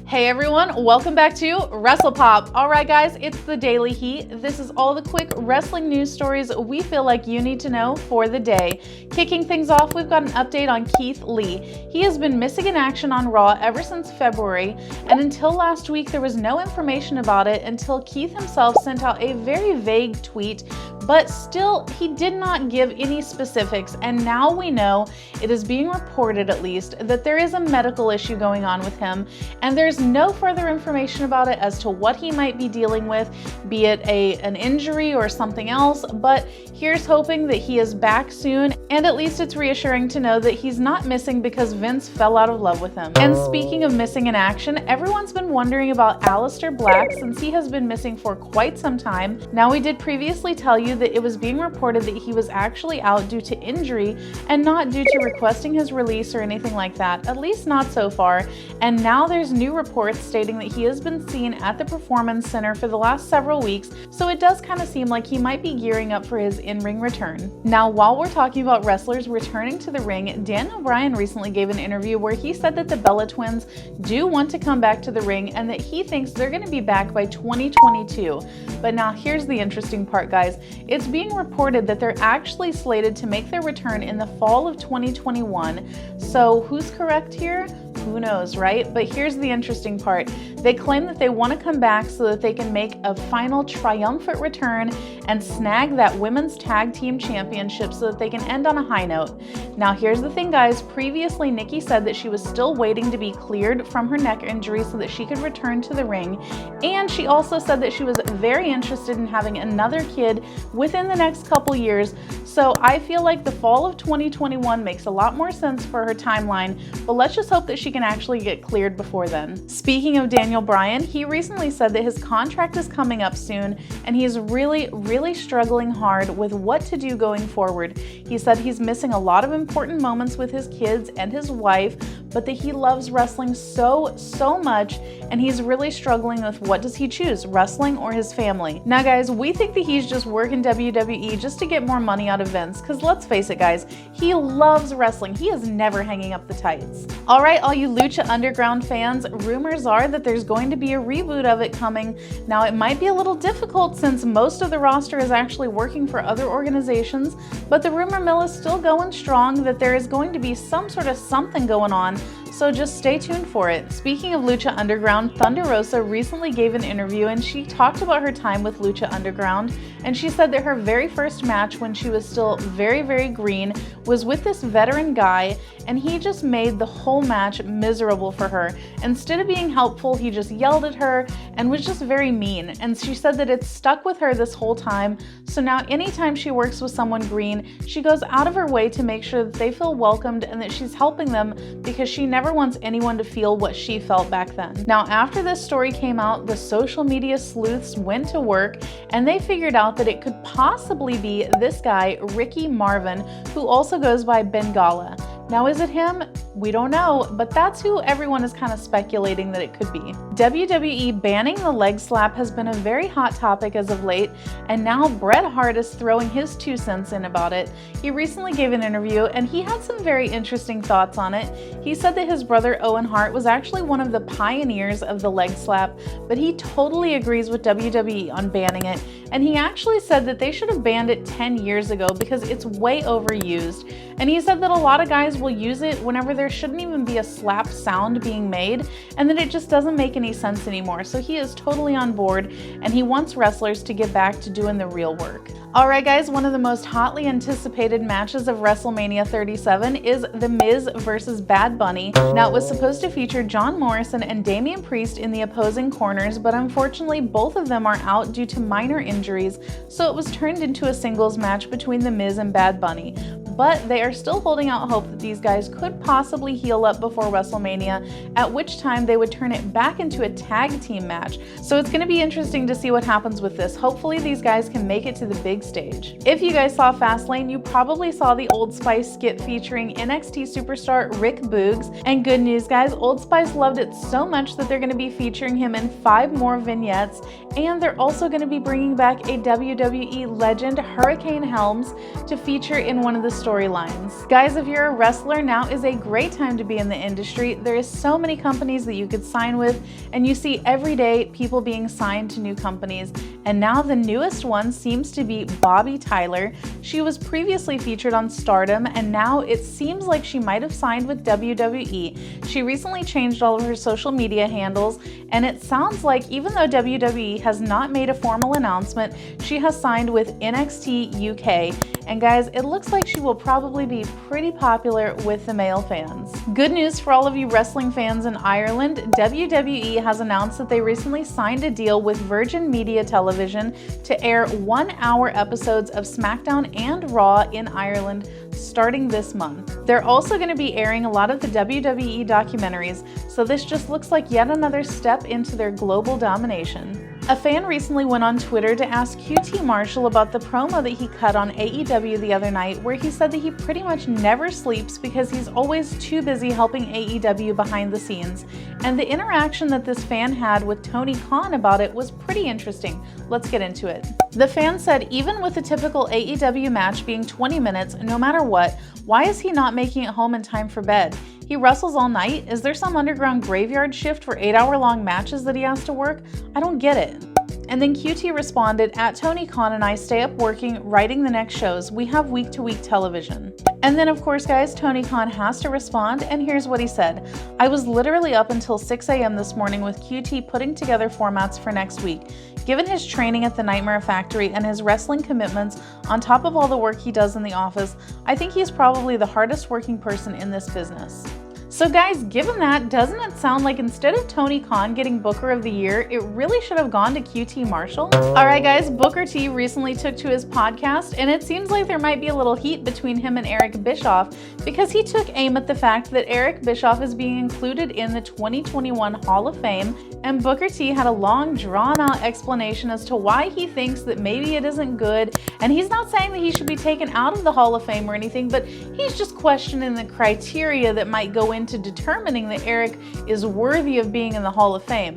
Hey everyone, welcome back to WrestlePop. Alright guys, it's the Daily Heat. This is all the quick wrestling news stories we feel like you need to know for the day. Kicking things off, we've got an update on Keith Lee. He has been missing in action on Raw ever since February, and until last week there was no information about it until Keith himself sent out a very vague tweet, but still he did not give any specifics, and now we know, it is being reported at least, that there is a medical issue going on with him, and there's no further information about it as to what he might be dealing with, be it an injury or something else, but here's hoping that he is back soon, and at least it's reassuring to know that he's not missing because Vince fell out of love with him. And speaking of missing in action, everyone's been wondering about Aleister Black since he has been missing for quite some time. Now, we did previously tell you that it was being reported that he was actually out due to injury and not due to requesting his release or anything like that, at least not so far, and now there's new reports stating that he has been seen at the Performance Center for the last several weeks, so it does kind of seem like he might be gearing up for his in-ring return. Now, while we're talking about wrestlers returning to the ring, Bryan recently gave an interview where he said that the Bella Twins do want to come back to the ring and that he thinks they're going to be back by 2022. But now here's the interesting part, guys. It's being reported that they're actually slated to make their return in the fall of 2021. So who's correct here? Who knows, right? But here's the interesting part. They claim that they want to come back so that they can make a final triumphant return and snag that women's tag team championship so that they can end on a high note. Now here's the thing, guys. Previously, Nikki said that she was still waiting to be cleared from her neck injury so that she could return to the ring. And she also said that she was very interested in having another kid within the next couple years. So I feel like the fall of 2021 makes a lot more sense for her timeline, but let's just hope that she can actually get cleared before then. Speaking of Bryan, he recently said that his contract is coming up soon and he's really struggling hard with what to do going forward. He said he's missing a lot of important moments with his kids and his wife, but that he loves wrestling so much, and he's really struggling with what does he choose, wrestling or his family. Now guys, we think that he's just working WWE just to get more money out of Vince, because let's face it guys, he loves wrestling. He is never hanging up the tights. Alright, all you Lucha Underground fans, rumors are that there's going to be a reboot of it coming. Now it might be a little difficult since most of the roster is actually working for other organizations, but the rumor mill is still going strong that there is going to be some sort of something going on, so just stay tuned for it. Speaking of Lucha Underground, Thunder Rosa recently gave an interview and she talked about her time with Lucha Underground, and she said that her very first match when she was still very green was with this veteran guy, and he just made the whole match miserable for her. Instead of being helpful, he just yelled at her and was just very mean, and she said that it's stuck with her this whole time, so now anytime she works with someone green, she goes out of her way to make sure that they feel welcomed and that she's helping them because she never wants anyone to feel what she felt back then. Now after this story came out, the social media sleuths went to work and they figured out that it could possibly be this guy, Ricky Marvin, who also goes by Bengala. Now, is it him? We don't know, but that's who everyone is kind of speculating that it could be. WWE banning the leg slap has been a very hot topic as of late, and now Bret Hart is throwing his 2 cents in about it. He recently gave an interview and he had some very interesting thoughts on it. He said that his brother Owen Hart was actually one of the pioneers of the leg slap, but he totally agrees with WWE on banning it, and he actually said that they should have banned it 10 years ago because it's way overused. And he said that a lot of guys will use it whenever there shouldn't even be a slap sound being made, and that it just doesn't make any sense anymore. So he is totally on board, and he wants wrestlers to get back to doing the real work. Alright guys, one of the most hotly anticipated matches of WrestleMania 37 is The Miz versus Bad Bunny. Now, it was supposed to feature John Morrison and Damien Priest in the opposing corners, but unfortunately both of them are out due to minor injuries, so it was turned into a singles match between The Miz and Bad Bunny. But they are still holding out hope that these guys could possibly heal up before WrestleMania, at which time they would turn it back into a tag team match. So it's going to be interesting to see what happens with this. Hopefully these guys can make it to the big stage. If you guys saw Fastlane, you probably saw the Old Spice skit featuring NXT superstar Rick Boogs. And good news guys, Old Spice loved it so much that they're going to be featuring him in 5 more vignettes, and they're also going to be bringing back a WWE legend, Hurricane Helms, to feature in one of the storylines. lines. Guys, if you're a wrestler, now is a great time to be in the industry. There is so many companies that you could sign with, and you see every day people being signed to new companies. And now the newest one seems to be Bobbi Tyler. She was previously featured on Stardom, and now it seems like she might have signed with WWE. She recently changed all of her social media handles, and it sounds like even though WWE has not made a formal announcement, she has signed with NXT UK. And guys, it looks like she will probably be pretty popular with the male fans. Good news for all of you wrestling fans in Ireland. WWE has announced that they recently signed a deal with Virgin Media Television to air 1-hour episodes of SmackDown and Raw in Ireland starting this month. They're also going to be airing a lot of the WWE documentaries, so this just looks like yet another step into their global domination. A fan recently went on Twitter to ask QT Marshall about the promo that he cut on AEW the other night, where he said that he pretty much never sleeps because he's always too busy helping AEW behind the scenes. And the interaction that this fan had with Tony Khan about it was pretty interesting. Let's get into it. The fan said, even with the typical AEW match being 20 minutes, no matter what, why is he not making it home in time for bed? He wrestles all night? Is there some underground graveyard shift for 8-hour-long matches that he has to work? I don't get it. And then QT responded, at Tony Khan and I stay up working, writing the next shows. We have week-to-week television. And then of course guys, Tony Khan has to respond, and here's what he said. I was literally up until 6 a.m. this morning with QT putting together formats for next week. Given his training at the Nightmare Factory and his wrestling commitments, on top of all the work he does in the office, I think he's probably the hardest working person in this business. So guys, given that, doesn't it sound like instead of Tony Khan getting Booker of the Year, it really should have gone to QT Marshall? Alright guys, Booker T recently took to his podcast, and it seems like there might be a little heat between him and Eric Bischoff because he took aim at the fact that Eric Bischoff is being included in the 2021 Hall of Fame, and Booker T had a long, drawn-out explanation as to why he thinks that maybe it isn't good, and he's not saying that he should be taken out of the Hall of Fame or anything, but he's just questioning the criteria that might go into determining that Eric is worthy of being in the Hall of Fame.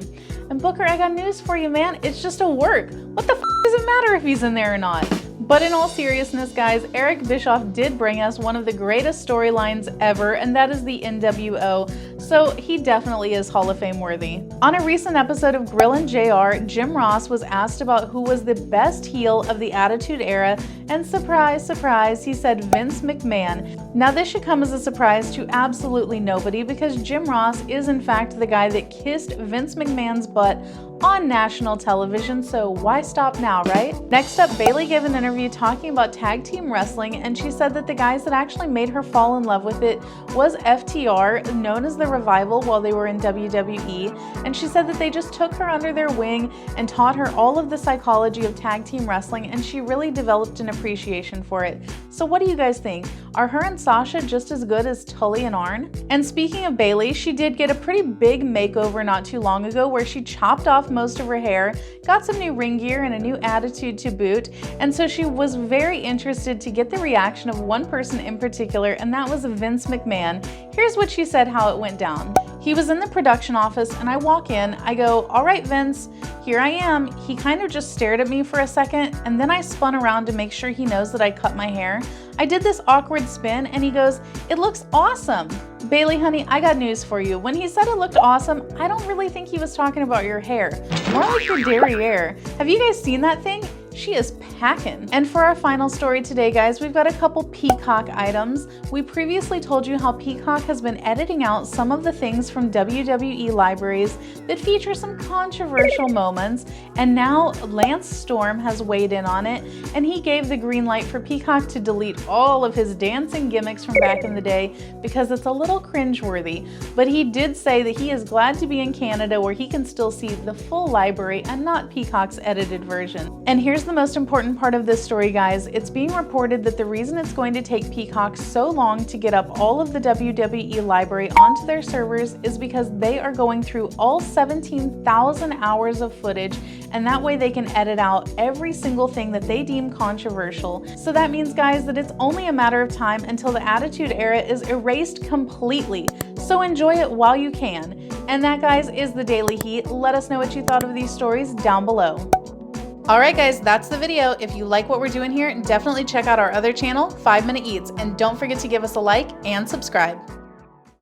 And Booker, I got news for you, man. It's just a work. What the f does it matter if he's in there or not? But in all seriousness, guys, Eric Bischoff did bring us one of the greatest storylines ever, and that is the NWO. So he definitely is Hall of Fame worthy. On a recent episode of Grillin' JR, Jim Ross was asked about who was the best heel of the Attitude Era, and surprise, surprise, he said Vince McMahon. Now this should come as a surprise to absolutely nobody because Jim Ross is in fact the guy that kissed Vince McMahon's butt on national television, so why stop now, right? Next up, Bayley gave an interview talking about tag team wrestling, and she said that the guys that actually made her fall in love with it was FTR, known as the Revival, while they were in WWE, and she said that they just took her under their wing and taught her all of the psychology of tag team wrestling, and she really developed an appreciation for it. So what do you guys think? Are her and Sasha just as good as Tully and Arn? And speaking of Bayley, she did get a pretty big makeover not too long ago where she chopped off most of her hair, got some new ring gear and a new attitude to boot, and so she was very interested to get the reaction of one person in particular, and that was Vince McMahon. Here's what she said how it went down. He was in the production office and I walk in, I go, all right, Vince, here I am. He kind of just stared at me for a second and then I spun around to make sure he knows that I cut my hair. I did this awkward spin and he goes, it looks awesome. Bayley, honey, I got news for you. When he said it looked awesome, I don't really think he was talking about your hair. More like your derriere. Have you guys seen that thing? She is packing. And for our final story today, guys, we've got a couple Peacock items. We previously told you how Peacock has been editing out some of the things from WWE libraries that feature some controversial moments, and now Lance Storm has weighed in on it, and he gave the green light for Peacock to delete all of his dancing gimmicks from back in the day because it's a little cringeworthy. But he did say that he is glad to be in Canada where he can still see the full library and not Peacock's edited version. And here's the most important part of this story, guys. It's being reported that the reason it's going to take Peacock so long to get up all of the WWE library onto their servers is because they are going through all 17,000 hours of footage, and that way they can edit out every single thing that they deem controversial. So that means, guys, that it's only a matter of time until the Attitude Era is erased completely. So enjoy it while you can. And that, guys, is the Daily Heat. Let us know what you thought of these stories down below. Alright guys, that's the video. If you like what we're doing here, definitely check out our other channel, 5 Minute Eats, and don't forget to give us a like and subscribe.